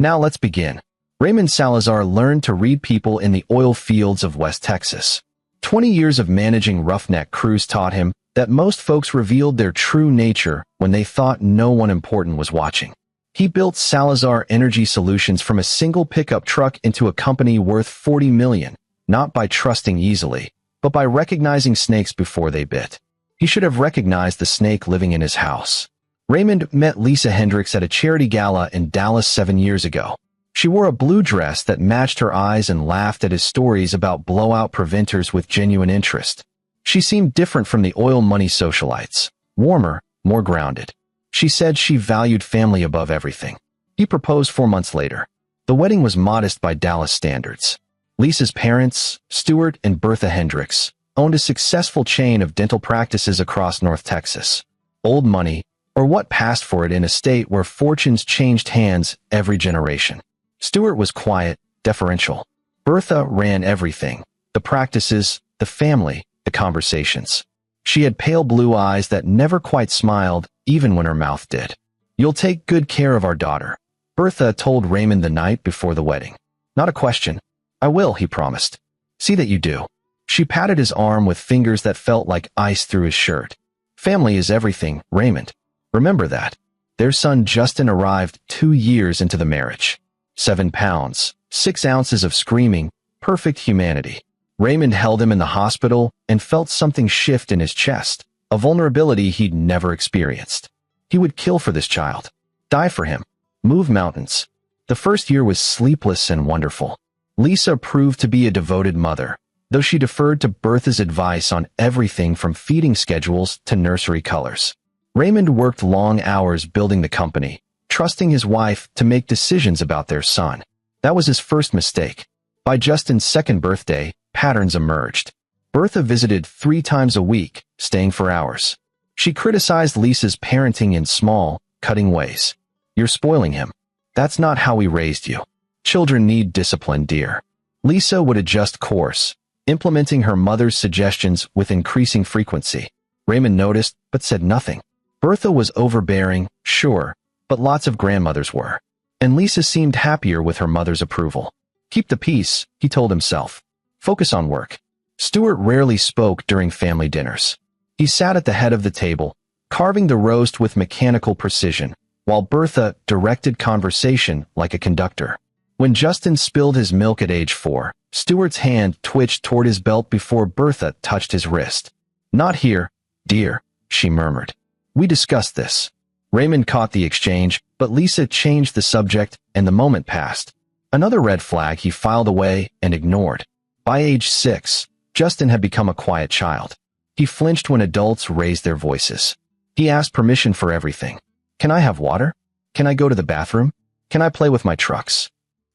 Now let's begin. Raymond Salazar learned to read people in the oil fields of West Texas. 20 years of managing roughneck crews taught him that most folks revealed their true nature when they thought no one important was watching. He built Salazar Energy Solutions from a single pickup truck into a company worth $40 million, not by trusting easily, but by recognizing snakes before they bit. He should have recognized the snake living in his house. Raymond met Lisa Hendricks at a charity gala in Dallas 7 years ago. She wore a blue dress that matched her eyes and laughed at his stories about blowout preventers with genuine interest. She seemed different from the oil money socialites, warmer, more grounded. She said she valued family above everything. He proposed 4 months later. The wedding was modest by Dallas standards. Lisa's parents, Stuart and Bertha Hendricks, owned a successful chain of dental practices across North Texas. Old money, or what passed for it in a state where fortunes changed hands every generation. Stuart was quiet, deferential. Bertha ran everything: the practices, the family, the conversations. She had pale blue eyes that never quite smiled, even when her mouth did. "You'll take good care of our daughter," Bertha told Raymond the night before the wedding. "Not a question." "I will," he promised. "See that you do." She patted his arm with fingers that felt like ice through his shirt. "Family is everything, Raymond. Remember that." Their son Justin arrived 2 years into the marriage. 7 pounds, 6 ounces of screaming, perfect humanity. Raymond held him in the hospital and felt something shift in his chest, a vulnerability he'd never experienced. He would kill for this child, die for him, move mountains. The first year was sleepless and wonderful. Lisa proved to be a devoted mother, though she deferred to Bertha's advice on everything from feeding schedules to nursery colors. Raymond worked long hours building the company, trusting his wife to make decisions about their son. That was his first mistake. By Justin's second birthday, patterns emerged. Bertha visited 3 times a week, staying for hours. She criticized Lisa's parenting in small, cutting ways. "You're spoiling him. That's not how we raised you. Children need discipline, dear." Lisa would adjust course, implementing her mother's suggestions with increasing frequency. Raymond noticed, but said nothing. Bertha was overbearing, sure, but lots of grandmothers were. And Lisa seemed happier with her mother's approval. "Keep the peace," he told himself. "Focus on work." Stuart rarely spoke during family dinners. He sat at the head of the table, carving the roast with mechanical precision, while Bertha directed conversation like a conductor. When Justin spilled his milk at age 4, Stuart's hand twitched toward his belt before Bertha touched his wrist. "Not here, dear," she murmured. "We discussed this." Raymond caught the exchange, but Lisa changed the subject, and the moment passed. Another red flag he filed away and ignored. By age 6, Justin had become a quiet child. He flinched when adults raised their voices. He asked permission for everything. "Can I have water? Can I go to the bathroom? Can I play with my trucks?"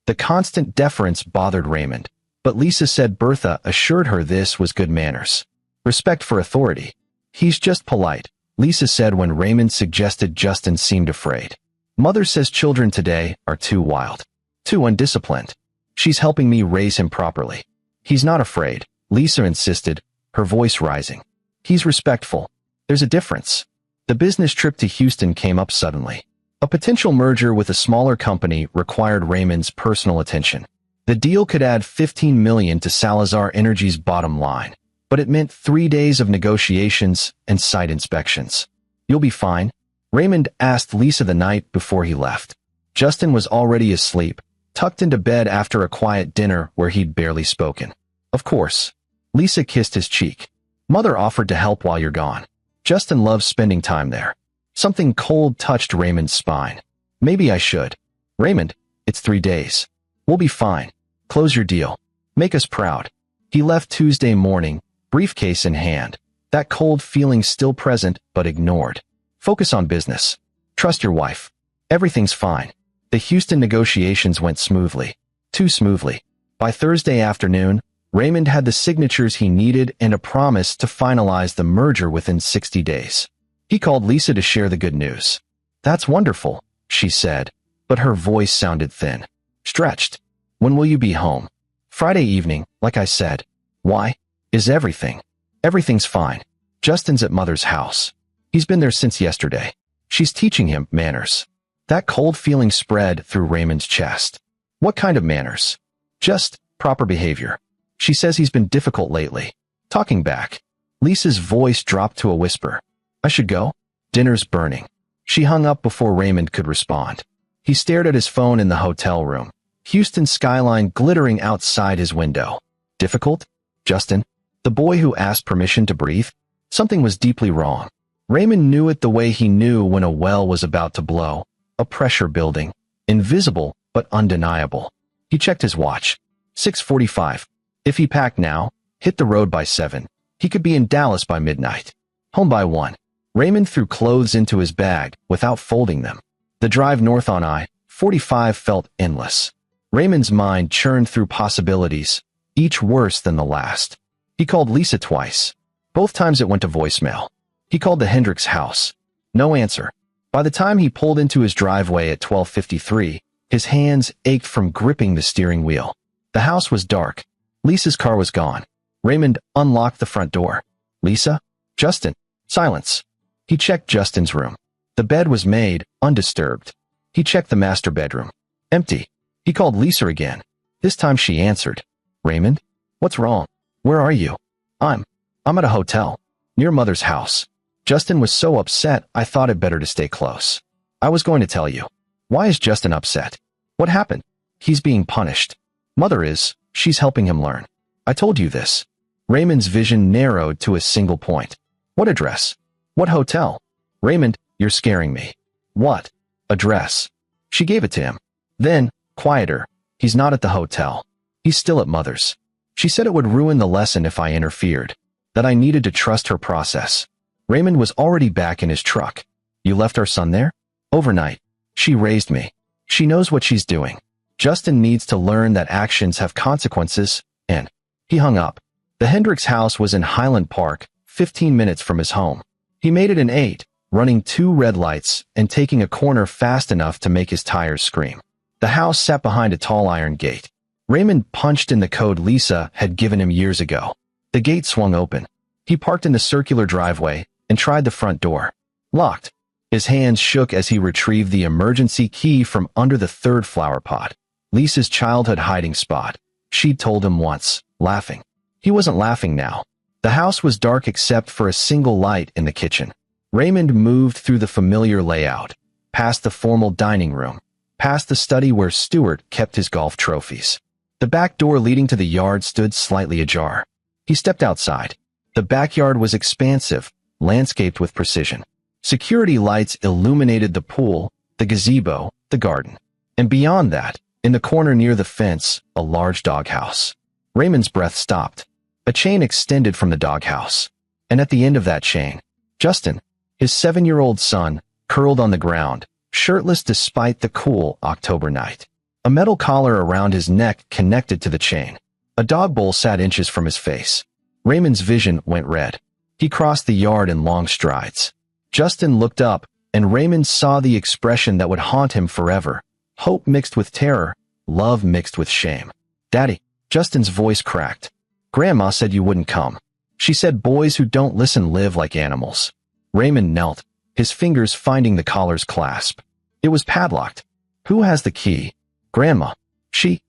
The constant deference bothered Raymond, but Lisa said Bertha assured her this was good manners. Respect for authority. "He's just polite," Lisa said when Raymond suggested Justin seemed afraid. "Mother says children today are too wild, too undisciplined. She's helping me raise him properly." "He's not afraid," Lisa insisted, her voice rising. "He's respectful. There's a difference." The business trip to Houston came up suddenly. A potential merger with a smaller company required Raymond's personal attention. The deal could add $15 million to Salazar Energy's bottom line, but it meant 3 days of negotiations and site inspections. "You'll be fine?" Raymond asked Lisa the night before he left. Justin was already asleep, tucked into bed after a quiet dinner where he'd barely spoken. "Of course." Lisa kissed his cheek. "Mother offered to help while you're gone. Justin loves spending time there." Something cold touched Raymond's spine. "Maybe I should." "Raymond, it's 3 days. We'll be fine. Close your deal. Make us proud." He left Tuesday morning, briefcase in hand, that cold feeling still present but ignored. "Focus on business. Trust your wife. Everything's fine." The Houston negotiations went smoothly. Too smoothly. By Thursday afternoon, Raymond had the signatures he needed and a promise to finalize the merger within 60 days. He called Lisa to share the good news. "That's wonderful," she said, but her voice sounded thin, stretched. "When will you be home?" "Friday evening, like I said." "Why? Is everything?" "Everything's fine. Justin's at Mother's house. He's been there since yesterday. She's teaching him manners." That cold feeling spread through Raymond's chest. What kind of manners? Just proper behavior. She says he's been difficult lately. Talking back. Lisa's voice dropped to a whisper. I should go? Dinner's burning. She hung up before Raymond could respond. He stared at his phone in the hotel room. Houston's skyline glittering outside his window. Difficult? Justin? The boy who asked permission to breathe? Something was deeply wrong. Raymond knew it the way he knew when a well was about to blow. A pressure building. Invisible, but undeniable. He checked his watch. 6:45. If he packed now, hit the road by 7, he could be in Dallas by midnight. Home by 1. Raymond threw clothes into his bag without folding them. The drive north on I-45 felt endless. Raymond's mind churned through possibilities, each worse than the last. He called Lisa twice. Both times it went to voicemail. He called the Hendricks house. No answer. By the time he pulled into his driveway at 12:53, his hands ached from gripping the steering wheel. The house was dark. Lisa's car was gone. Raymond unlocked the front door. Lisa? Justin? Silence. He checked Justin's room. The bed was made, undisturbed. He checked the master bedroom. Empty. He called Lisa again. This time she answered. Raymond? What's wrong? Where are you? I'm at a hotel. Near Mother's house. Justin was so upset I thought it better to stay close. I was going to tell you. Why is Justin upset? What happened? He's being punished. Mother is. She's helping him learn. I told you this. Raymond's vision narrowed to a single point. What address? What hotel? Raymond, you're scaring me. What? Address. She gave it to him. Then, quieter, he's not at the hotel. He's still at Mother's. She said it would ruin the lesson if I interfered, that I needed to trust her process. Raymond was already back in his truck. You left our son there? Overnight. She raised me. She knows what she's doing. Justin needs to learn that actions have consequences, and he hung up. The Hendricks house was in Highland Park, 15 minutes from his home. He made it in 8, running 2 red lights and taking a corner fast enough to make his tires scream. The house sat behind a tall iron gate. Raymond punched in the code Lisa had given him years ago. The gate swung open. He parked in the circular driveway and tried the front door. Locked. His hands shook as he retrieved the emergency key from under the 3rd flower pot. Lisa's childhood hiding spot. She'd told him once, laughing. He wasn't laughing now. The house was dark except for a single light in the kitchen. Raymond moved through the familiar layout, past the formal dining room, past the study where Stuart kept his golf trophies. The back door leading to the yard stood slightly ajar. He stepped outside. The backyard was expansive, landscaped with precision. Security lights illuminated the pool, the gazebo, the garden. And beyond that, in the corner near the fence, a large doghouse. Raymond's breath stopped. A chain extended from the doghouse. And at the end of that chain, Justin, his 7-year-old son, curled on the ground, shirtless despite the cool October night. A metal collar around his neck connected to the chain. A dog bowl sat inches from his face. Raymond's vision went red. He crossed the yard in long strides. Justin looked up, and Raymond saw the expression that would haunt him forever. Hope mixed with terror, love mixed with shame. Daddy, Justin's voice cracked. Grandma said you wouldn't come. She said boys who don't listen live like animals. Raymond knelt, his fingers finding the collar's clasp. It was padlocked. Who has the key? Grandma. She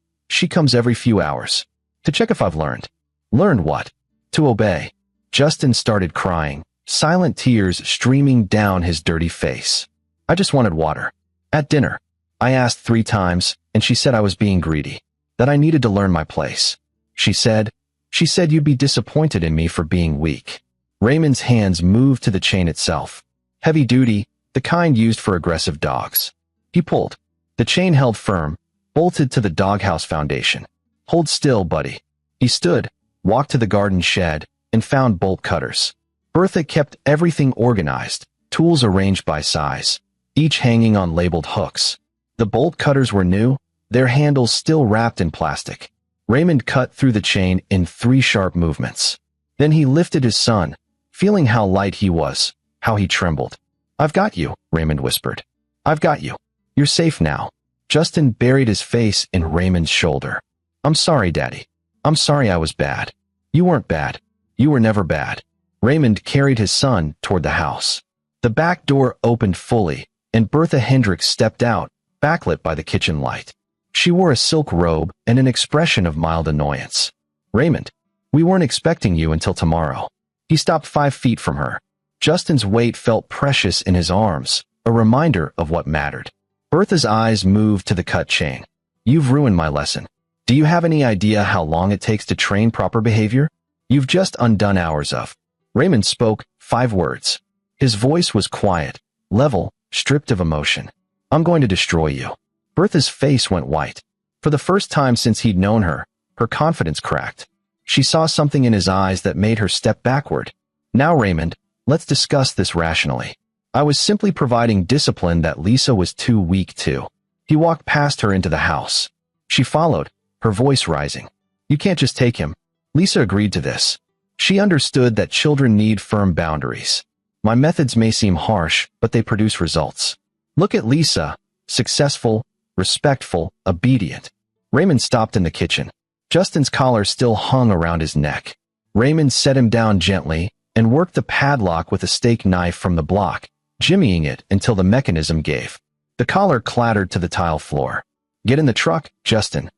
comes every few hours. To check if I've learned. Learned what? To obey. Justin started crying, silent tears streaming down his dirty face. I just wanted water. At dinner. I asked 3 times, and she said I was being greedy. That I needed to learn my place. She said you'd be disappointed in me for being weak. Raymond's hands moved to the chain itself. Heavy duty, the kind used for aggressive dogs. He pulled. The chain held firm, bolted to the doghouse foundation. Hold still, buddy. He stood, walked to the garden shed, and found bolt cutters. Bertha kept everything organized, tools arranged by size, each hanging on labeled hooks. The bolt cutters were new, their handles still wrapped in plastic. Raymond cut through the chain in 3 sharp movements. Then he lifted his son, feeling how light he was, how he trembled. I've got you, Raymond whispered. I've got you. You're safe now. Justin buried his face in Raymond's shoulder. I'm sorry, Daddy. I'm sorry I was bad. You weren't bad. You were never bad. Raymond carried his son toward the house. The back door opened fully, and Bertha Hendricks stepped out, backlit by the kitchen light. She wore a silk robe and an expression of mild annoyance. "Raymond, we weren't expecting you until tomorrow." He stopped 5 feet from her. Justin's weight felt precious in his arms, a reminder of what mattered. Bertha's eyes moved to the cut chain. "You've ruined my lesson. Do you have any idea how long it takes to train proper behavior? You've just undone hours of." Raymond spoke 5 words. His voice was quiet, level, stripped of emotion. "I'm going to destroy you." Bertha's face went white. For the first time since he'd known her, her confidence cracked. She saw something in his eyes that made her step backward. "Now, Raymond, let's discuss this rationally. I was simply providing discipline that Lisa was too weak to." He walked past her into the house. She followed, her voice rising. "You can't just take him." Lisa agreed to this. She understood that children need firm boundaries. "My methods may seem harsh, but they produce results. Look at Lisa, successful, respectful, obedient." Raymond stopped in the kitchen. Justin's collar still hung around his neck. Raymond set him down gently and worked the padlock with a steak knife from the block, jimmying it until the mechanism gave. The collar clattered to the tile floor. "Get in the truck, Justin."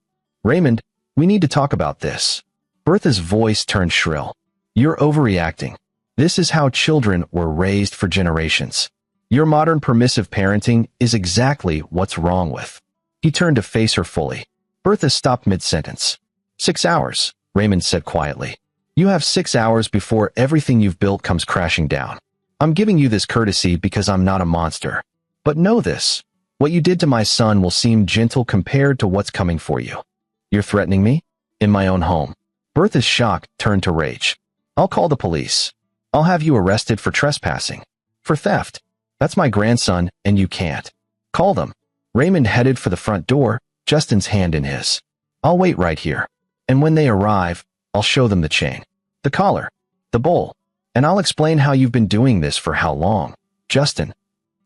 "Raymond, we need to talk about this." Bertha's voice turned shrill. "You're overreacting. This is how children were raised for generations. Your modern permissive parenting is exactly what's wrong with." He turned to face her fully. Bertha stopped mid-sentence. 6 hours, Raymond said quietly. "You have 6 hours before everything you've built comes crashing down. I'm giving you this courtesy because I'm not a monster. But know this, what you did to my son will seem gentle compared to what's coming for you." "You're threatening me? In my own home?" Bertha's shock turned to rage. "I'll call the police. I'll have you arrested for trespassing. For theft. That's my grandson, and you can't." "Call them." Raymond headed for the front door, Justin's hand in his. "I'll wait right here. And when they arrive, I'll show them the chain, the collar, the bowl, and I'll explain how you've been doing this for how long." "Justin."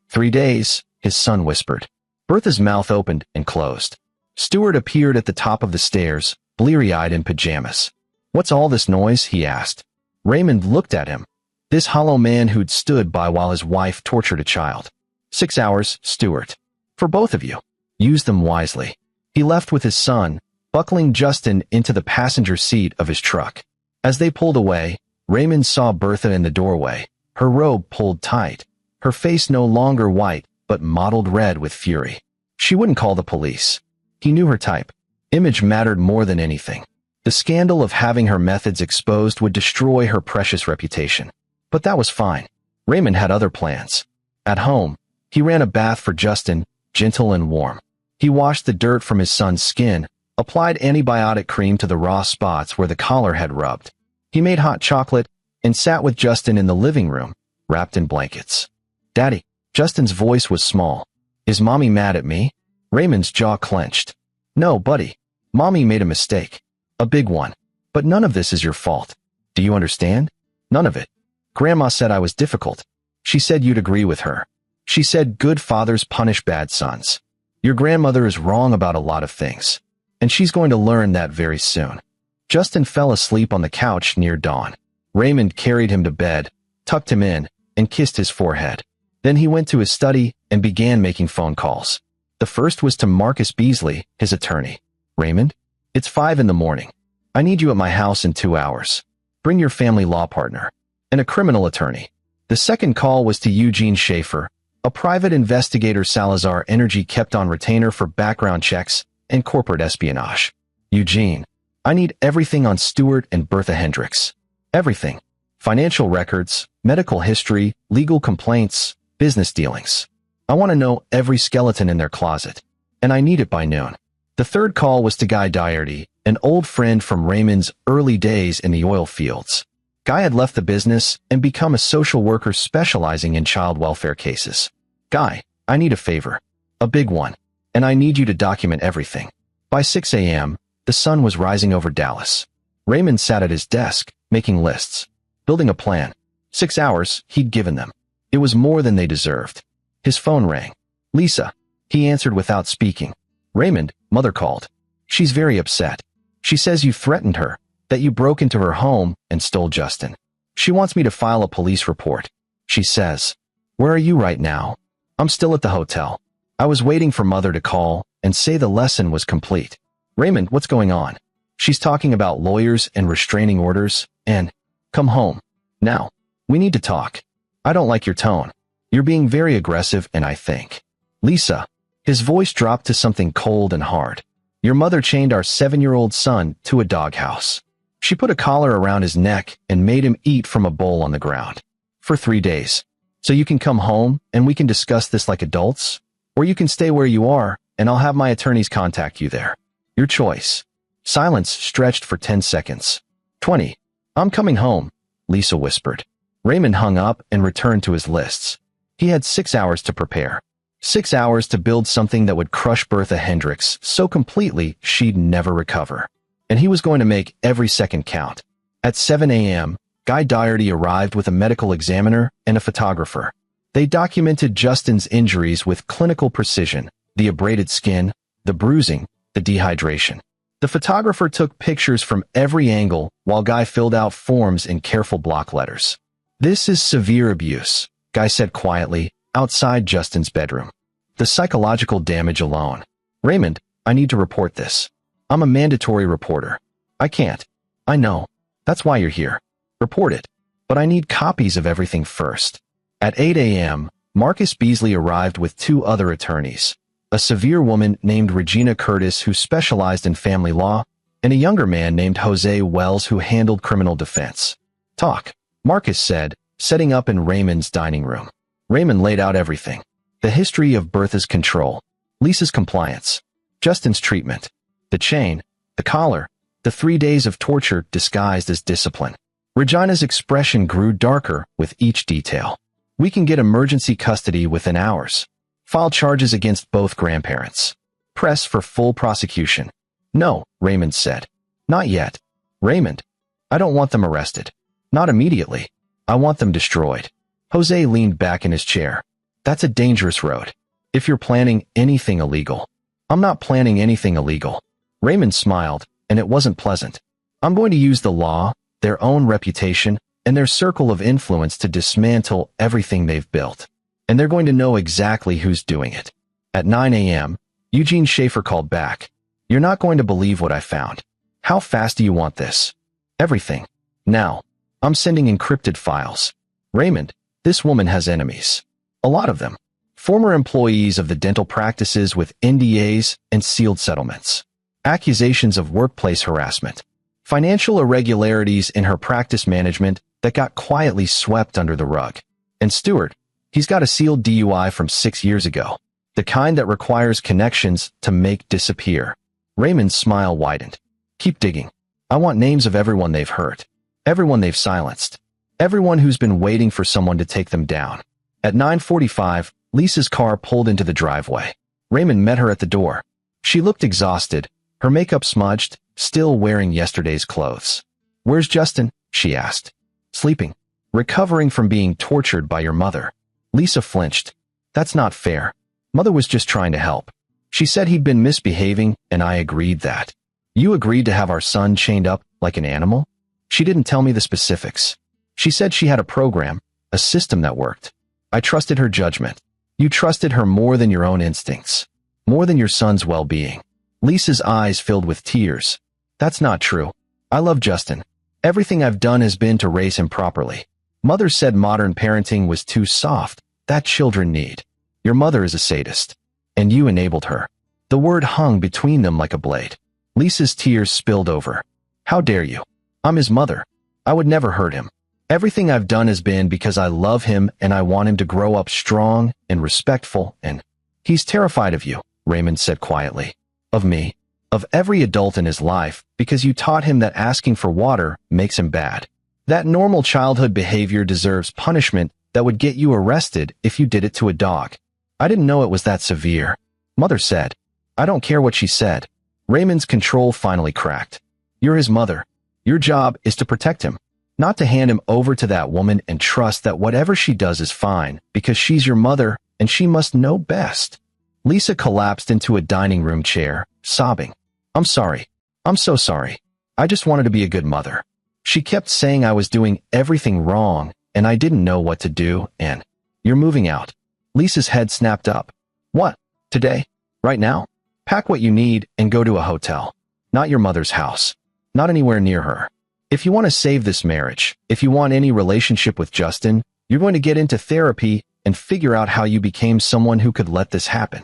3 days, his son whispered. Bertha's mouth opened and closed. Stuart appeared at the top of the stairs, bleary-eyed in pajamas. "What's all this noise?" he asked. Raymond looked at him, this hollow man who'd stood by while his wife tortured a child. 6 hours, Stuart. For both of you. Use them wisely." He left with his son, buckling Justin into the passenger seat of his truck. As they pulled away, Raymond saw Bertha in the doorway, her robe pulled tight, her face no longer white, but mottled red with fury. She wouldn't call the police. He knew her type. Image mattered more than anything. The scandal of having her methods exposed would destroy her precious reputation. But that was fine. Raymond had other plans. At home, he ran a bath for Justin, gentle and warm. He washed the dirt from his son's skin, applied antibiotic cream to the raw spots where the collar had rubbed. He made hot chocolate and sat with Justin in the living room, wrapped in blankets. "Daddy." Justin's voice was small. "Is Mommy mad at me?" Raymond's jaw clenched. "No, buddy. Mommy made a mistake. A big one. But none of this is your fault. Do you understand? None of it. Grandma said I was difficult. She said you'd agree with her. She said good fathers punish bad sons. Your grandmother is wrong about a lot of things. And she's going to learn that very soon." Justin fell asleep on the couch near dawn. Raymond carried him to bed, tucked him in, and kissed his forehead. Then he went to his study and began making phone calls. The first was to Marcus Beasley, his attorney. "Raymond, it's 5 in the morning. I need you at my house in 2 hours. Bring your family law partner and a criminal attorney." The second call was to Eugene Schaefer, a private investigator Salazar Energy kept on retainer for background checks and corporate espionage. "Eugene, I need everything on Stuart and Bertha Hendricks. Everything. Financial records, medical history, legal complaints, business dealings. I want to know every skeleton in their closet. And I need it by noon." The third call was to Guy Doherty, an old friend from Raymond's early days in the oil fields. Guy had left the business and become a social worker specializing in child welfare cases. "Guy, I need a favor. A big one. And I need you to document everything." By 6 a.m., the sun was rising over Dallas. Raymond sat at his desk, making lists, building a plan. 6 hours he'd given them. It was more than they deserved. His phone rang. "Lisa." He answered without speaking. "Raymond, Mother called. She's very upset. She says you threatened her, that you broke into her home and stole Justin. She wants me to file a police report. She says, 'Where are you right now?' I'm still at the hotel. I was waiting for Mother to call and say the lesson was complete. Raymond, what's going on? She's talking about lawyers and restraining orders, and come home. Now. We need to talk. I don't like your tone. You're being very aggressive, and I think. Lisa. His voice dropped to something cold and hard. Your mother chained our 7-year-old son to a doghouse. She put a collar around his neck and made him eat from a bowl on the ground. For 3 days. So you can come home and we can discuss this like adults? Or you can stay where you are and I'll have my attorneys contact you there. Your choice. Silence stretched for 10 seconds. 20. I'm coming home, Lisa whispered. Raymond hung up and returned to his lists. He had 6 hours to prepare. 6 hours to build something that would crush Bertha Hendricks so completely she'd never recover. And he was going to make every second count. At 7 a.m., Guy Doherty arrived with a medical examiner and a photographer. They documented Justin's injuries with clinical precision, the abraded skin, the bruising, the dehydration. The photographer took pictures from every angle while Guy filled out forms in careful block letters. This is severe abuse, Guy said quietly, outside Justin's bedroom. The psychological damage alone. Raymond, I need to report this. I'm a mandatory reporter. I can't. I know. That's why you're here. Report it. But I need copies of everything first. At 8 a.m., Marcus Beasley arrived with 2 other attorneys. A severe woman named Regina Curtis who specialized in family law, and a younger man named Jose Wells who handled criminal defense. Talk, Marcus said, setting up in Raymond's dining room. Raymond laid out everything. The history of Bertha's control, Lisa's compliance, Justin's treatment, the chain, the collar, the 3 days of torture disguised as discipline. Regina's expression grew darker with each detail. We can get emergency custody within hours. File charges against both grandparents. Press for full prosecution. No, Raymond said. Not yet. Raymond, I don't want them arrested. Not immediately. I want them destroyed. Jose leaned back in his chair. That's a dangerous road. If you're planning anything illegal. I'm not planning anything illegal. Raymond smiled, and it wasn't pleasant. I'm going to use the law, their own reputation, and their circle of influence to dismantle everything they've built. And they're going to know exactly who's doing it. At 9 a.m., Eugene Schaefer called back. You're not going to believe what I found. How fast do you want this? Everything. Now. I'm sending encrypted files. Raymond, this woman has enemies. A lot of them. Former employees of the dental practices with NDAs and sealed settlements. Accusations of workplace harassment. Financial irregularities in her practice management that got quietly swept under the rug. And Stewart, he's got a sealed DUI from 6 years ago. The kind that requires connections to make disappear. Raymond's smile widened. Keep digging. I want names of everyone they've hurt. Everyone they've silenced. Everyone who's been waiting for someone to take them down. At 9:45, Lisa's car pulled into the driveway. Raymond met her at the door. She looked exhausted, her makeup smudged, still wearing yesterday's clothes. Where's Justin? She asked. Sleeping. Recovering from being tortured by your mother. Lisa flinched. That's not fair. Mother was just trying to help. She said he'd been misbehaving, and I agreed that. You agreed to have our son chained up like an animal? She didn't tell me the specifics. She said she had a program, a system that worked. I trusted her judgment. You trusted her more than your own instincts. More than your son's well-being. Lisa's eyes filled with tears. That's not true. I love Justin. Everything I've done has been to raise him properly. Mother said modern parenting was too soft, that children need. Your mother is a sadist. And you enabled her. The word hung between them like a blade. Lisa's tears spilled over. How dare you? I'm his mother. I would never hurt him. Everything I've done has been because I love him and I want him to grow up strong and respectful and... He's terrified of you, Raymond said quietly. Of me. Of every adult in his life, because you taught him that asking for water makes him bad. That normal childhood behavior deserves punishment that would get you arrested if you did it to a dog. I didn't know it was that severe. Mother said. I don't care what she said. Raymond's control finally cracked. You're his mother. Your job is to protect him, not to hand him over to that woman and trust that whatever she does is fine because she's your mother and she must know best. Lisa collapsed into a dining room chair, sobbing. I'm sorry. I'm so sorry. I just wanted to be a good mother. She kept saying I was doing everything wrong and I didn't know what to do and... You're moving out. Lisa's head snapped up. What? Today? Right now? Pack what you need and go to a hotel. Not your mother's house. Not anywhere near her. If you want to save this marriage, if you want any relationship with Justin, you're going to get into therapy and figure out how you became someone who could let this happen.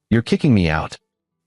You're kicking me out.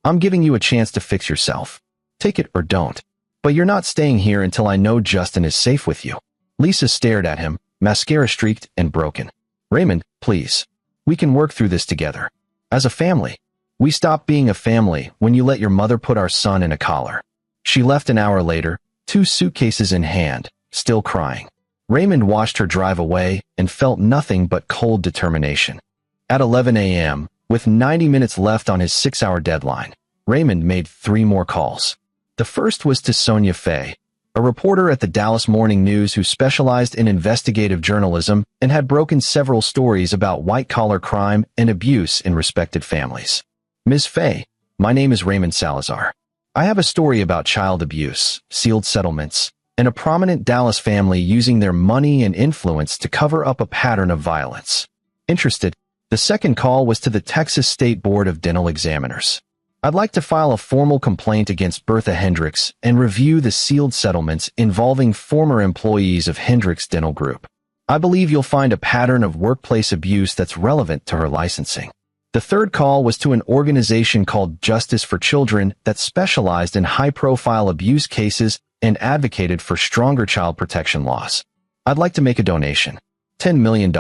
I'm giving you a chance to fix yourself. Take it or don't. But you're not staying here until I know Justin is safe with you. Lisa stared at him, mascara streaked and broken. Raymond, please. We can work through this together. As a family. We stopped being a family when you let your mother put our son in a collar. She left an hour later, 2 suitcases in hand, still crying. Raymond watched her drive away and felt nothing but cold determination. At 11 a.m., with 90 minutes left on his 6-hour deadline, Raymond made 3 more calls. The first was to Sonia Fay, a reporter at the Dallas Morning News who specialized in investigative journalism and had broken several stories about white-collar crime and abuse in respected families. Ms. Fay, my name is Raymond Salazar. I have a story about child abuse, sealed settlements, and a prominent Dallas family using their money and influence to cover up a pattern of violence. Interested? The second call was to the Texas State Board of Dental Examiners. I'd like to file a formal complaint against Bertha Hendricks and review the sealed settlements involving former employees of Hendricks Dental Group. I believe you'll find a pattern of workplace abuse that's relevant to her licensing. The third call was to an organization called Justice for Children that specialized in high-profile abuse cases and advocated for stronger child protection laws. I'd like to make a donation, $10 million,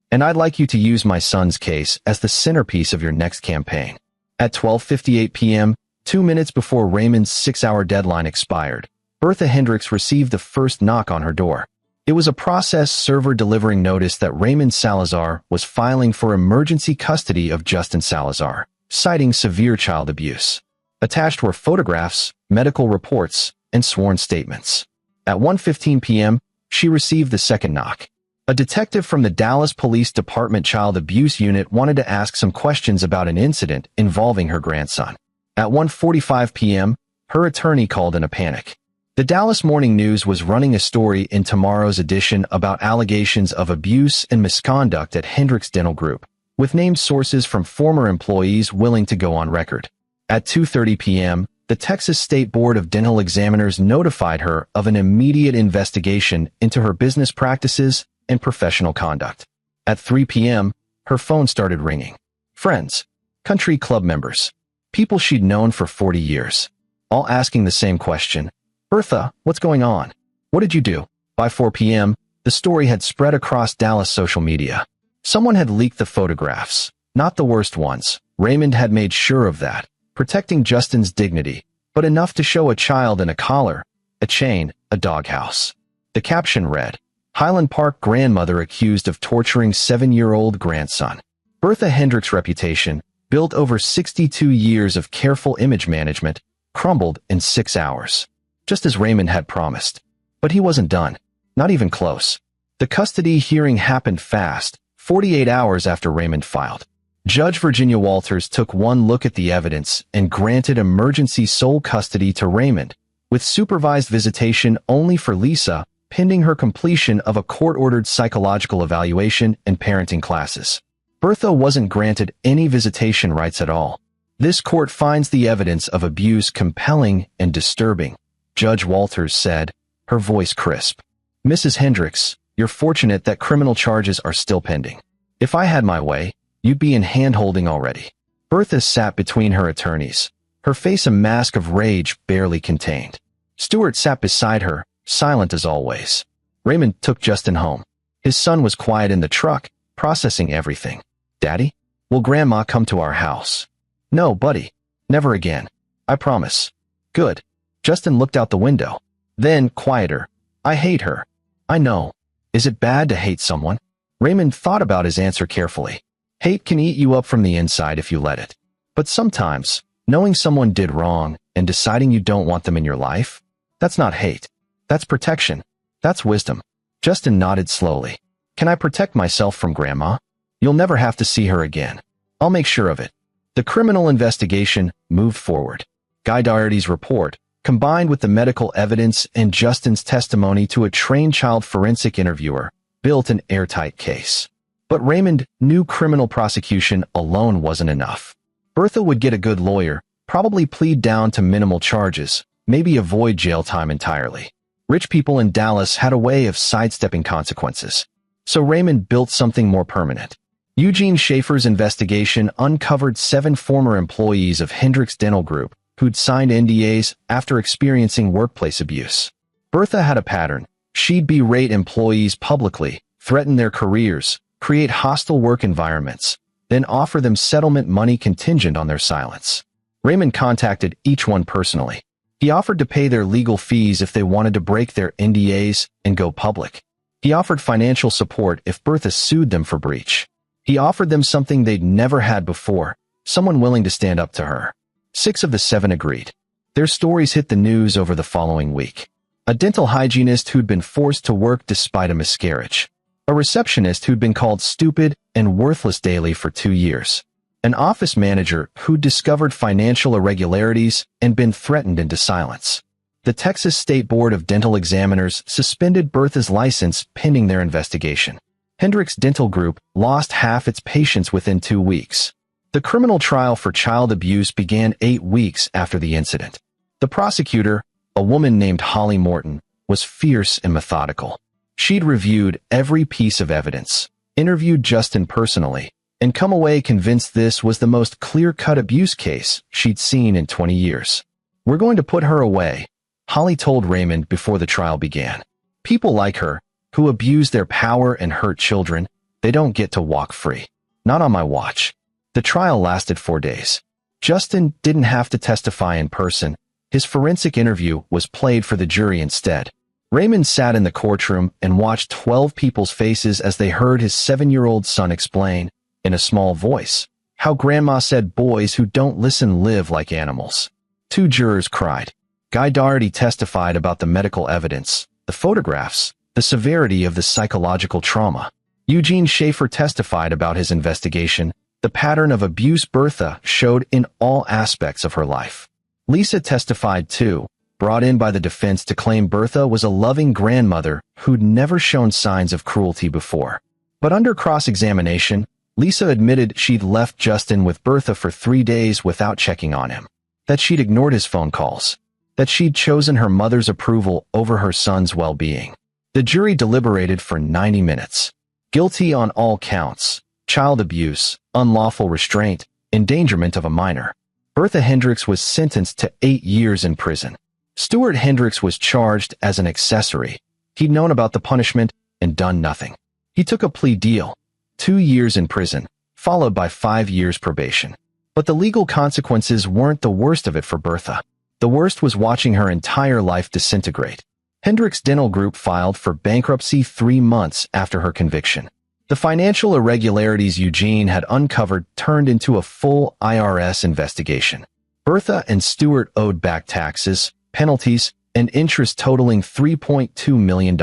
and I'd like you to use my son's case as the centerpiece of your next campaign. At 12:58 p.m., 2 minutes before Raymond's 6-hour deadline expired, Bertha Hendricks received the first knock on her door. It was a process server delivering notice that Raymond Salazar was filing for emergency custody of Justin Salazar, citing severe child abuse. Attached were photographs, medical reports, and sworn statements. At 1:15 p.m., she received the second knock. A detective from the Dallas Police Department Child Abuse Unit wanted to ask some questions about an incident involving her grandson. At 1:45 p.m., her attorney called in a panic. The Dallas Morning News was running a story in tomorrow's edition about allegations of abuse and misconduct at Hendricks Dental Group, with named sources from former employees willing to go on record. At 2:30 p.m., the Texas State Board of Dental Examiners notified her of an immediate investigation into her business practices and professional conduct. At 3 p.m., her phone started ringing. Friends, country club members, people she'd known for 40 years, all asking the same question. Bertha, what's going on? What did you do? By 4 p.m., the story had spread across Dallas social media. Someone had leaked the photographs, not the worst ones. Raymond had made sure of that, protecting Justin's dignity, but enough to show a child in a collar, a chain, a doghouse. The caption read, Highland Park grandmother accused of torturing 7-year-old grandson. Bertha Hendricks' reputation, built over 62 years of careful image management, crumbled in 6 hours. Just as Raymond had promised. But he wasn't done. Not even close. The custody hearing happened fast, 48 hours after Raymond filed. Judge Virginia Walters took one look at the evidence and granted emergency sole custody to Raymond, with supervised visitation only for Lisa, pending her completion of a court-ordered psychological evaluation and parenting classes. Bertha wasn't granted any visitation rights at all. This court finds the evidence of abuse compelling and disturbing, Judge Walters said, her voice crisp. Mrs. Hendricks, you're fortunate that criminal charges are still pending. If I had my way, you'd be in hand-holding already. Bertha sat between her attorneys, her face a mask of rage barely contained. Stewart sat beside her, silent as always. Raymond took Justin home. His son was quiet in the truck, processing everything. Daddy? Will Grandma come to our house? No, buddy. Never again. I promise. Good. Justin looked out the window. Then, quieter. I hate her. I know. Is it bad to hate someone? Raymond thought about his answer carefully. Hate can eat you up from the inside if you let it. But sometimes, knowing someone did wrong and deciding you don't want them in your life, that's not hate. That's protection. That's wisdom. Justin nodded slowly. Can I protect myself from Grandma? You'll never have to see her again. I'll make sure of it. The criminal investigation moved forward. Guy Doherty's report, combined with the medical evidence and Justin's testimony to a trained child forensic interviewer, built an airtight case. But Raymond knew criminal prosecution alone wasn't enough. Bertha would get a good lawyer, probably plead down to minimal charges, maybe avoid jail time entirely. Rich people in Dallas had a way of sidestepping consequences. So Raymond built something more permanent. Eugene Schaefer's investigation uncovered 7 former employees of Hendricks Dental Group who'd signed NDAs after experiencing workplace abuse. Bertha had a pattern. She'd berate employees publicly, threaten their careers, create hostile work environments, then offer them settlement money contingent on their silence. Raymond contacted each one personally. He offered to pay their legal fees if they wanted to break their NDAs and go public. He offered financial support if Bertha sued them for breach. He offered them something they'd never had before, someone willing to stand up to her. 6 of the 7 agreed. Their stories hit the news over the following week. A dental hygienist who'd been forced to work despite a miscarriage. A receptionist who'd been called stupid and worthless daily for 2 years. An office manager who'd discovered financial irregularities and been threatened into silence. The Texas State Board of Dental Examiners suspended Bertha's license pending their investigation. Hendricks Dental Group lost half its patients within 2 weeks. The criminal trial for child abuse began 8 weeks after the incident. The prosecutor, a woman named Holly Morton, was fierce and methodical. She'd reviewed every piece of evidence, interviewed Justin personally, and come away convinced this was the most clear-cut abuse case she'd seen in 20 years. "We're going to put her away," Holly told Raymond before the trial began. "People like her, who abuse their power and hurt children, they don't get to walk free. Not on my watch." The trial lasted 4 days. Justin didn't have to testify in person. His forensic interview was played for the jury instead. Raymond sat in the courtroom and watched 12 people's faces as they heard his 7-year-old son explain, in a small voice, how Grandma said boys who don't listen live like animals. 2 jurors cried. Guy Doherty testified about the medical evidence, the photographs, the severity of the psychological trauma. Eugene Schaefer testified about his investigation, the pattern of abuse Bertha showed in all aspects of her life. Lisa testified too, brought in by the defense to claim Bertha was a loving grandmother who'd never shown signs of cruelty before. But under cross-examination, Lisa admitted she'd left Justin with Bertha for 3 days without checking on him, that she'd ignored his phone calls, that she'd chosen her mother's approval over her son's well-being. The jury deliberated for 90 minutes. Guilty on all counts: child abuse, unlawful restraint, endangerment of a minor. Bertha Hendricks was sentenced to 8 years in prison. Stuart Hendricks was charged as an accessory. He'd known about the punishment and done nothing. He took a plea deal, 2 years in prison, followed by 5 years probation. But the legal consequences weren't the worst of it for Bertha. The worst was watching her entire life disintegrate. Hendricks Dental Group filed for bankruptcy 3 months after her conviction. The financial irregularities Eugene had uncovered turned into a full IRS investigation. Bertha and Stuart owed back taxes, penalties, and interest totaling $3.2 million.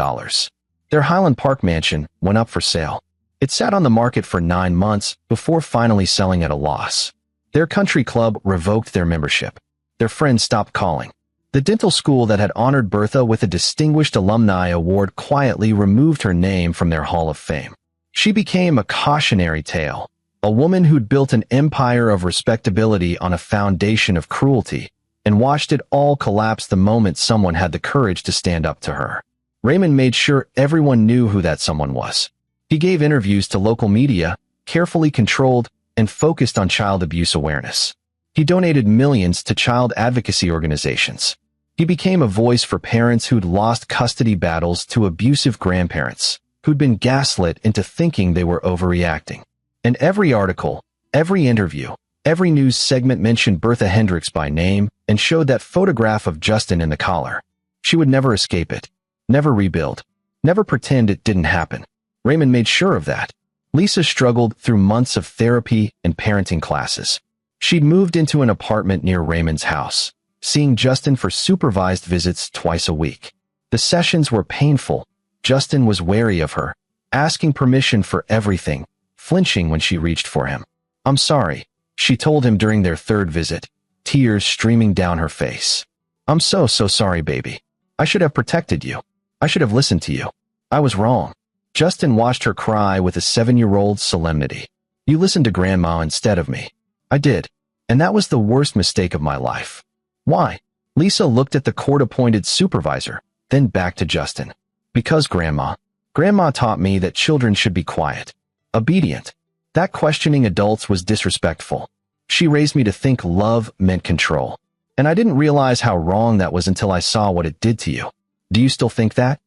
Their Highland Park mansion went up for sale. It sat on the market for 9 months before finally selling at a loss. Their country club revoked their membership. Their friends stopped calling. The dental school that had honored Bertha with a Distinguished Alumni Award quietly removed her name from their Hall of Fame. She became a cautionary tale, a woman who'd built an empire of respectability on a foundation of cruelty, and watched it all collapse the moment someone had the courage to stand up to her. Raymond made sure everyone knew who that someone was. He gave interviews to local media, carefully controlled, and focused on child abuse awareness. He donated millions to child advocacy organizations. He became a voice for parents who'd lost custody battles to abusive grandparents, who'd been gaslit into thinking they were overreacting. And every article, every interview, every news segment mentioned Bertha Hendricks by name and showed that photograph of Justin in the collar. She would never escape it, never rebuild, never pretend it didn't happen. Raymond made sure of that. Lisa struggled through months of therapy and parenting classes. She'd moved into an apartment near Raymond's house, seeing Justin for supervised visits twice a week. The sessions were painful. Justin was wary of her, asking permission for everything, flinching when she reached for him. "I'm sorry," she told him during their 3rd visit, tears streaming down her face. "I'm so sorry, baby. I should have protected you. I should have listened to you. I was wrong." Justin watched her cry with a 7-year-old's solemnity. You listened to Grandma instead of me. I did. And that was the worst mistake of my life. Why? Lisa looked at the court-appointed supervisor, then back to Justin. Because Grandma. Grandma taught me that children should be quiet. Obedient. That questioning adults was disrespectful. She raised me to think love meant control. And I didn't realize how wrong that was until I saw what it did to you. Do you still think that?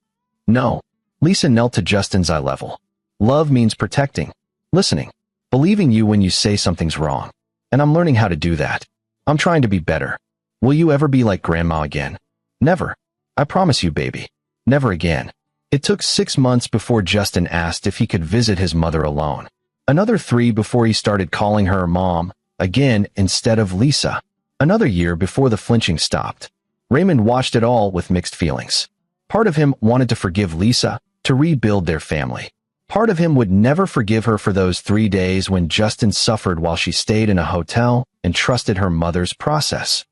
No. Lisa knelt to Justin's eye level. Love means protecting, listening, believing you when you say something's wrong. And I'm learning how to do that. I'm trying to be better. Will you ever be like Grandma again? Never. I promise you, baby. Never again. It took 6 months before Justin asked if he could visit his mother alone. Another 3 before he started calling her Mom, again instead of Lisa. Another year before the flinching stopped. Raymond watched it all with mixed feelings. Part of him wanted to forgive Lisa, to rebuild their family. Part of him would never forgive her for those 3 days when Justin suffered while she stayed in a hotel and trusted her mother's process.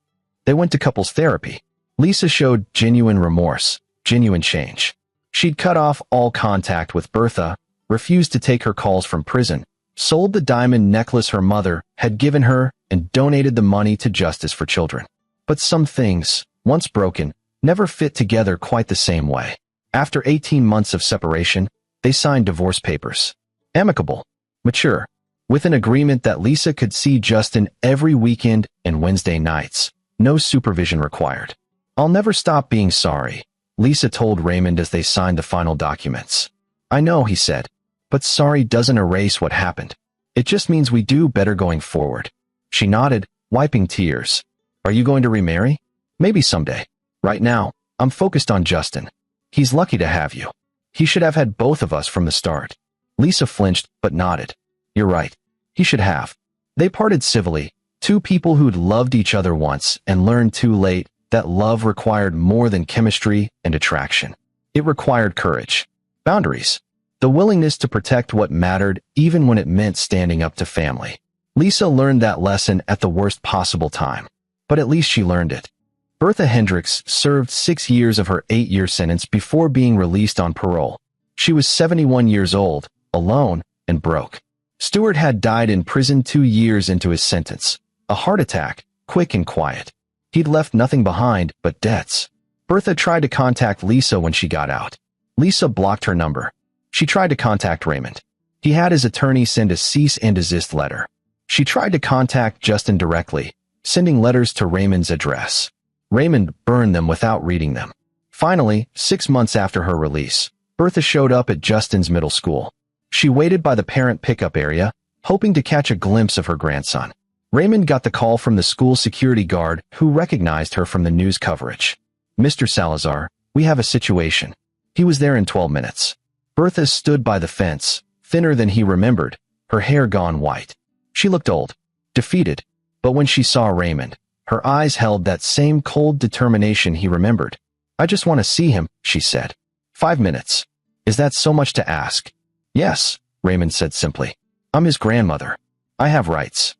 They went to couples therapy. Lisa showed genuine remorse, genuine change. She'd cut off all contact with Bertha, refused to take her calls from prison, sold the diamond necklace her mother had given her, and donated the money to Justice for Children. But some things, once broken, never fit together quite the same way. After 18 months of separation, they signed divorce papers. Amicable, mature, with an agreement that Lisa could see Justin every weekend and Wednesday nights. No supervision required. I'll never stop being sorry, Lisa told Raymond as they signed the final documents. I know, he said, but sorry doesn't erase what happened. It just means we do better going forward. She nodded, wiping tears. Are you going to remarry? Maybe someday. Right now, I'm focused on Justin. He's lucky to have you. He should have had both of us from the start. Lisa flinched, but nodded. You're right. He should have. They parted civilly, 2 people who'd loved each other once and learned too late that love required more than chemistry and attraction. It required courage, boundaries, the willingness to protect what mattered even when it meant standing up to family. Lisa learned that lesson at the worst possible time, but at least she learned it. Bertha Hendricks served 6 years of her 8-year sentence before being released on parole. She was 71 years old, alone, and broke. Stewart had died in prison 2 years into his sentence. A heart attack, quick and quiet. He'd left nothing behind but debts. Bertha tried to contact Lisa when she got out. Lisa blocked her number. She tried to contact Raymond. He had his attorney send a cease and desist letter. She tried to contact Justin directly, sending letters to Raymond's address. Raymond burned them without reading them. Finally, 6 months after her release, Bertha showed up at Justin's middle school. She waited by the parent pickup area, hoping to catch a glimpse of her grandson. Raymond got the call from the school security guard, who recognized her from the news coverage. Mr. Salazar, we have a situation. He was there in 12 minutes. Bertha stood by the fence, thinner than he remembered, her hair gone white. She looked old, defeated, but when she saw Raymond, her eyes held that same cold determination he remembered. I just want to see him, she said. 5 minutes. Is that so much to ask? Yes, Raymond said simply. I'm his grandmother. I have rights.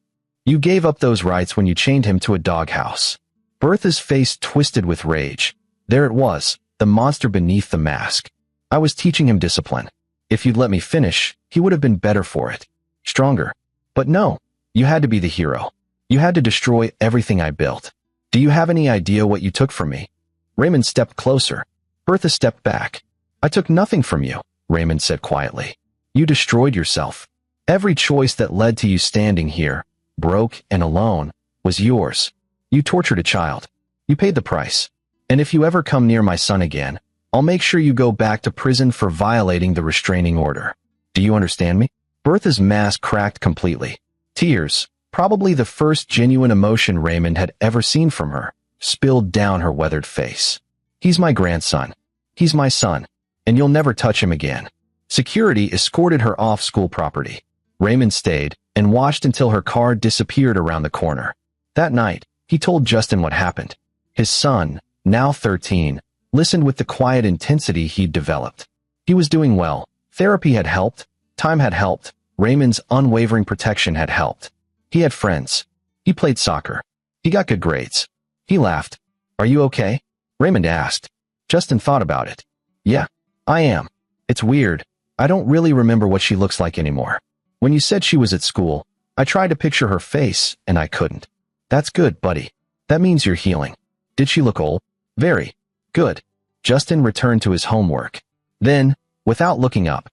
You gave up those rights when you chained him to a doghouse. Bertha's face twisted with rage. There it was, the monster beneath the mask. I was teaching him discipline. If you'd let me finish, he would have been better for it. Stronger. But no, you had to be the hero. You had to destroy everything I built. Do you have any idea what you took from me? Raymond stepped closer. Bertha stepped back. I took nothing from you, Raymond said quietly. You destroyed yourself. Every choice that led to you standing here, broke and alone, was yours. You tortured a child. You paid the price. And if you ever come near my son again, I'll make sure you go back to prison for violating the restraining order. Do you understand me? Bertha's mask cracked completely. Tears, probably the first genuine emotion Raymond had ever seen from her, spilled down her weathered face. He's my grandson. He's my son. And you'll never touch him again. Security escorted her off school property. Raymond stayed and watched until her car disappeared around the corner. That night, he told Justin what happened. His son, now 13, listened with the quiet intensity he'd developed. He was doing well. Therapy had helped. Time had helped. Raymond's unwavering protection had helped. He had friends. He played soccer. He got good grades. He laughed. Are you okay? Raymond asked. Justin thought about it. Yeah, I am. It's weird, I don't really remember what she looks like anymore. When you said she was at school, I tried to picture her face, and I couldn't. That's good, buddy. That means you're healing. Did she look old? Very. Good. Justin returned to his homework. Then, without looking up,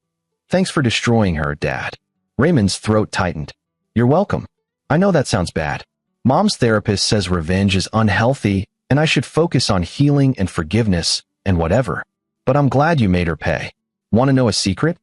thanks for destroying her, Dad. Raymond's throat tightened. You're welcome. I know that sounds bad. Mom's therapist says revenge is unhealthy, and I should focus on healing and forgiveness, and whatever. But I'm glad you made her pay. Want to know a secret?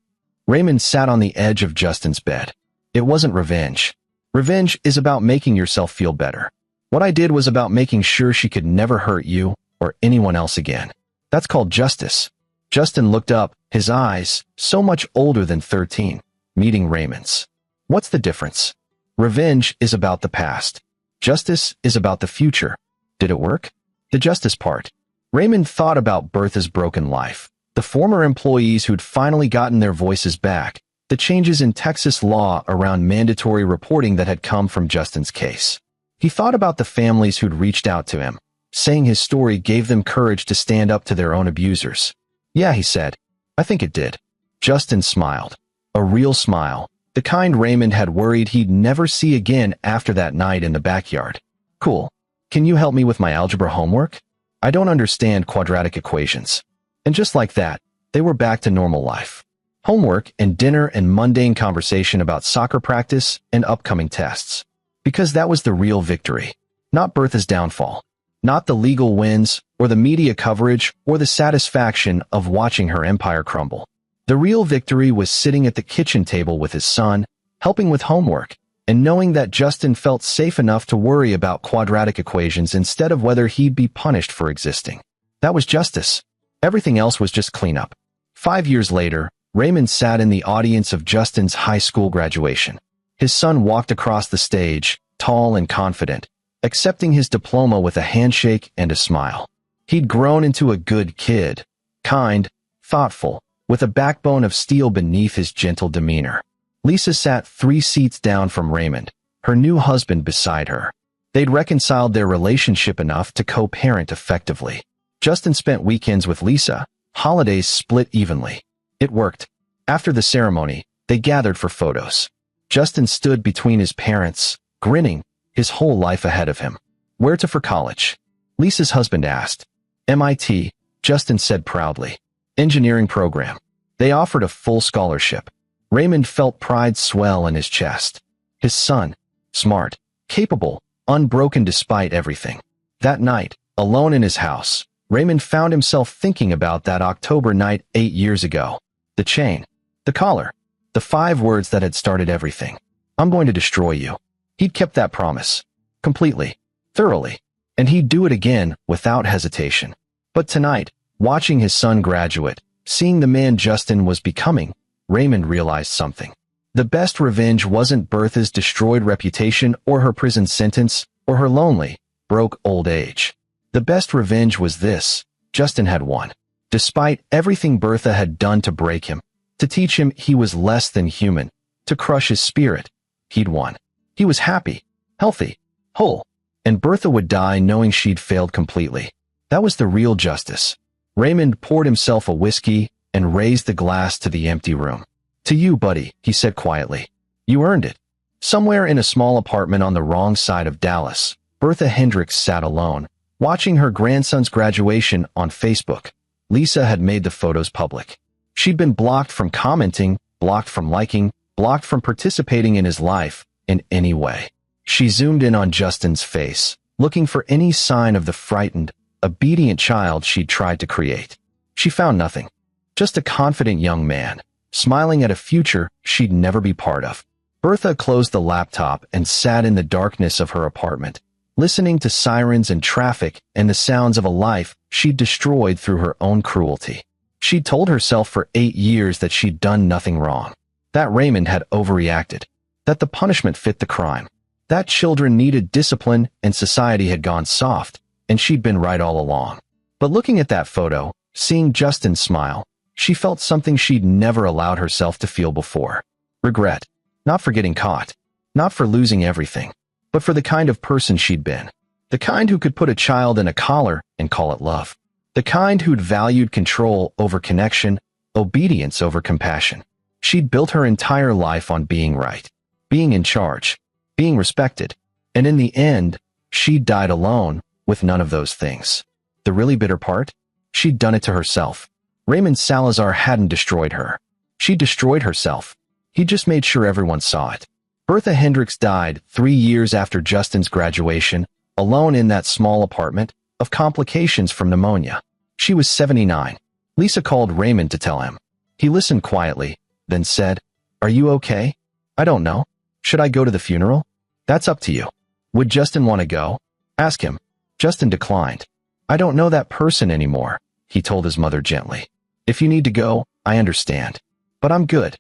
Raymond sat on the edge of Justin's bed. It wasn't revenge. Revenge is about making yourself feel better. What I did was about making sure she could never hurt you or anyone else again. That's called justice. Justin looked up, his eyes, so much older than 13, meeting Raymond's. What's the difference? Revenge is about the past. Justice is about the future. Did it work? The justice part. Raymond thought about Bertha's broken life, the former employees who'd finally gotten their voices back, the changes in Texas law around mandatory reporting that had come from Justin's case. He thought about the families who'd reached out to him, saying his story gave them courage to stand up to their own abusers. Yeah, he said. I think it did. Justin smiled. A real smile, the kind Raymond had worried he'd never see again after that night in the backyard. Cool. Can you help me with my algebra homework? I don't understand quadratic equations. And just like that, they were back to normal life. Homework and dinner and mundane conversation about soccer practice and upcoming tests. Because that was the real victory. Not Bertha's downfall. Not the legal wins, or the media coverage, or the satisfaction of watching her empire crumble. The real victory was sitting at the kitchen table with his son, helping with homework, and knowing that Justin felt safe enough to worry about quadratic equations instead of whether he'd be punished for existing. That was justice. Everything else was just cleanup. 5 years later, Raymond sat in the audience of Justin's high school graduation. His son walked across the stage, tall and confident, accepting his diploma with a handshake and a smile. He'd grown into a good kid, kind, thoughtful, with a backbone of steel beneath his gentle demeanor. Lisa sat 3 seats down from Raymond, her new husband beside her. They'd reconciled their relationship enough to co-parent effectively. Justin spent weekends with Lisa, holidays split evenly. It worked. After the ceremony, they gathered for photos. Justin stood between his parents, grinning, his whole life ahead of him. Where to for college? Lisa's husband asked. MIT, Justin said proudly. Engineering program. They offered a full scholarship. Raymond felt pride swell in his chest. His son, smart, capable, unbroken despite everything. That night, alone in his house, Raymond found himself thinking about that October night 8 years ago. The chain, the collar, the 5 words that had started everything. I'm going to destroy you. He'd kept that promise. Completely. Thoroughly. And he'd do it again without hesitation. But tonight, watching his son graduate, seeing the man Justin was becoming, Raymond realized something. The best revenge wasn't Bertha's destroyed reputation or her prison sentence or her lonely, broke old age. The best revenge was this: Justin had won. Despite everything Bertha had done to break him, to teach him he was less than human, to crush his spirit, he'd won. He was happy, healthy, whole, and Bertha would die knowing she'd failed completely. That was the real justice. Raymond poured himself a whiskey and raised the glass to the empty room. To you, buddy, he said quietly. You earned it. Somewhere in a small apartment on the wrong side of Dallas, Bertha Hendricks sat alone, watching her grandson's graduation on Facebook. Lisa had made the photos public. She'd been blocked from commenting, blocked from liking, blocked from participating in his life in any way. She zoomed in on Justin's face, looking for any sign of the frightened, obedient child she'd tried to create. She found nothing. Just a confident young man, smiling at a future she'd never be part of. Bertha closed the laptop and sat in the darkness of her apartment, listening to sirens and traffic and the sounds of a life she'd destroyed through her own cruelty. She'd told herself for 8 years that she'd done nothing wrong, that Raymond had overreacted, that the punishment fit the crime, that children needed discipline and society had gone soft, and she'd been right all along. But looking at that photo, seeing Justin smile, she felt something she'd never allowed herself to feel before. Regret. Not for getting caught. Not for losing everything. But for the kind of person she'd been. The kind who could put a child in a collar and call it love. The kind who'd valued control over connection, obedience over compassion. She'd built her entire life on being right, being in charge, being respected, and in the end, she died alone with none of those things. The really bitter part? She'd done it to herself. Raymond Salazar hadn't destroyed her. She destroyed herself. He just made sure everyone saw it. Bertha Hendricks died 3 years after Justin's graduation, alone in that small apartment, of complications from pneumonia. She was 79. Lisa called Raymond to tell him. He listened quietly, then said, "Are you okay?" "I don't know. Should I go to the funeral?" "That's up to you." "Would Justin want to go?" "Ask him." Justin declined. "I don't know that person anymore," he told his mother gently. "If you need to go, I understand. But I'm good."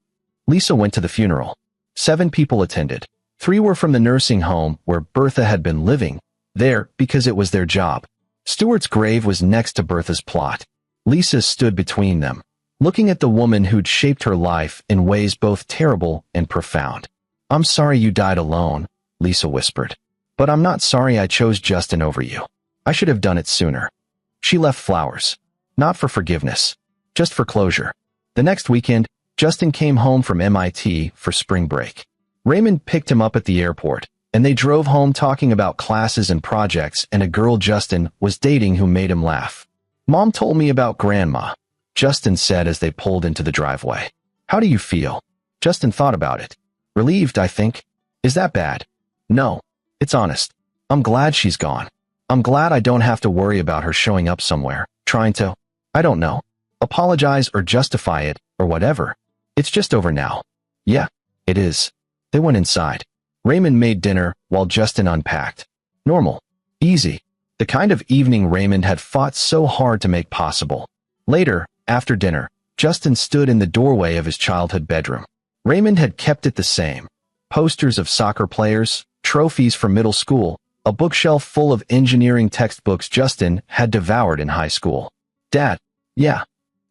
Lisa went to the funeral. 7 people attended. 3 were from the nursing home where Bertha had been living, there because it was their job. Stuart's grave was next to Bertha's plot. Lisa stood between them, looking at the woman who'd shaped her life in ways both terrible and profound. "I'm sorry you died alone," Lisa whispered. "But I'm not sorry I chose Justin over you. I should have done it sooner." She left flowers. Not for forgiveness, just for closure. The next weekend, Justin came home from MIT for spring break. Raymond picked him up at the airport, and they drove home talking about classes and projects and a girl Justin was dating who made him laugh. "Mom told me about Grandma," Justin said as they pulled into the driveway. "How do you feel?" Justin thought about it. "Relieved, I think." "Is that bad?" "No. It's honest. I'm glad she's gone. I'm glad I don't have to worry about her showing up somewhere, trying to, I don't know, apologize or justify it or whatever. It's just over now." "Yeah, it is." They went inside. Raymond made dinner while Justin unpacked. Normal. Easy. The kind of evening Raymond had fought so hard to make possible. Later, after dinner, Justin stood in the doorway of his childhood bedroom. Raymond had kept it the same. Posters of soccer players, trophies from middle school, a bookshelf full of engineering textbooks Justin had devoured in high school. "Dad, yeah.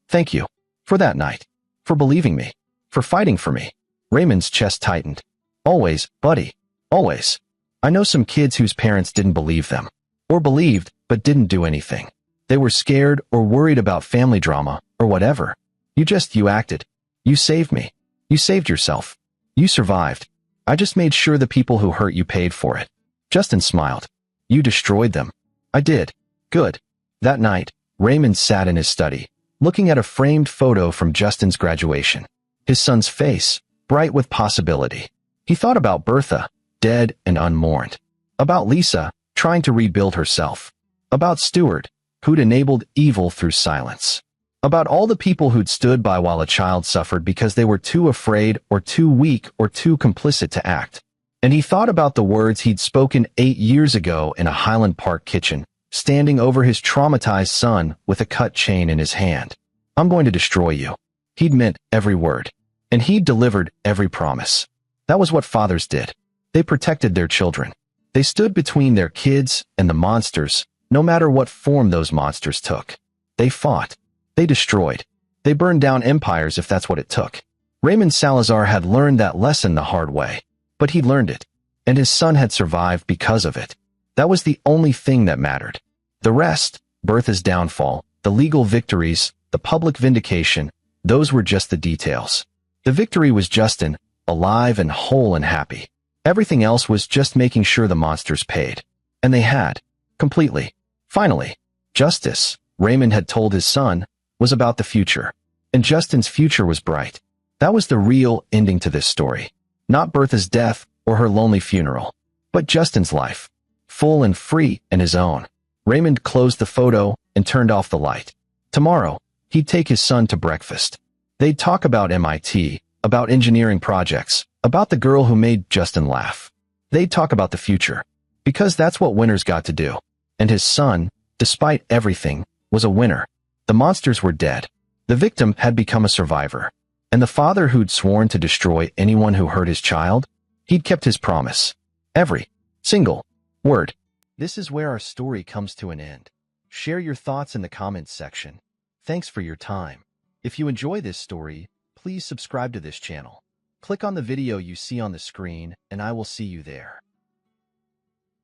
Thank you. For that night. For believing me. For fighting for me." Raymond's chest tightened. "Always, buddy. Always. I know some kids whose parents didn't believe them. Or believed, but didn't do anything. They were scared or worried about family drama, or whatever. You acted. You saved me. You saved yourself. You survived. I just made sure the people who hurt you paid for it." Justin smiled. "You destroyed them." "I did." "Good." That night, Raymond sat in his study, looking at a framed photo from Justin's graduation. His son's face, bright with possibility. He thought about Bertha, dead and unmourned. About Lisa, trying to rebuild herself. About Stuart, who'd enabled evil through silence. About all the people who'd stood by while a child suffered because they were too afraid or too weak or too complicit to act. And he thought about the words he'd spoken 8 years ago in a Highland Park kitchen, standing over his traumatized son with a cut chain in his hand. "I'm going to destroy you." He'd meant every word. And he'd delivered every promise. That was what fathers did. They protected their children. They stood between their kids and the monsters, no matter what form those monsters took. They fought. They destroyed. They burned down empires if that's what it took. Raymond Salazar had learned that lesson the hard way. But he'd learned it. And his son had survived because of it. That was the only thing that mattered. The rest, Bertha's downfall, the legal victories, the public vindication, those were just the details. The victory was Justin, alive and whole and happy. Everything else was just making sure the monsters paid. And they had. Completely. Finally. Justice, Raymond had told his son, was about the future. And Justin's future was bright. That was the real ending to this story. Not Bertha's death or her lonely funeral. But Justin's life. Full and free and his own. Raymond closed the photo and turned off the light. Tomorrow, he'd take his son to breakfast. They'd talk about MIT, about engineering projects, about the girl who made Justin laugh. They'd talk about the future. Because that's what winners got to do. And his son, despite everything, was a winner. The monsters were dead. The victim had become a survivor. And the father who'd sworn to destroy anyone who hurt his child, he'd kept his promise. Every single word. This is where our story comes to an end. Share your thoughts in the comments section. Thanks for your time. If you enjoy this story, please subscribe to this channel. Click on the video you see on the screen, and I will see you there.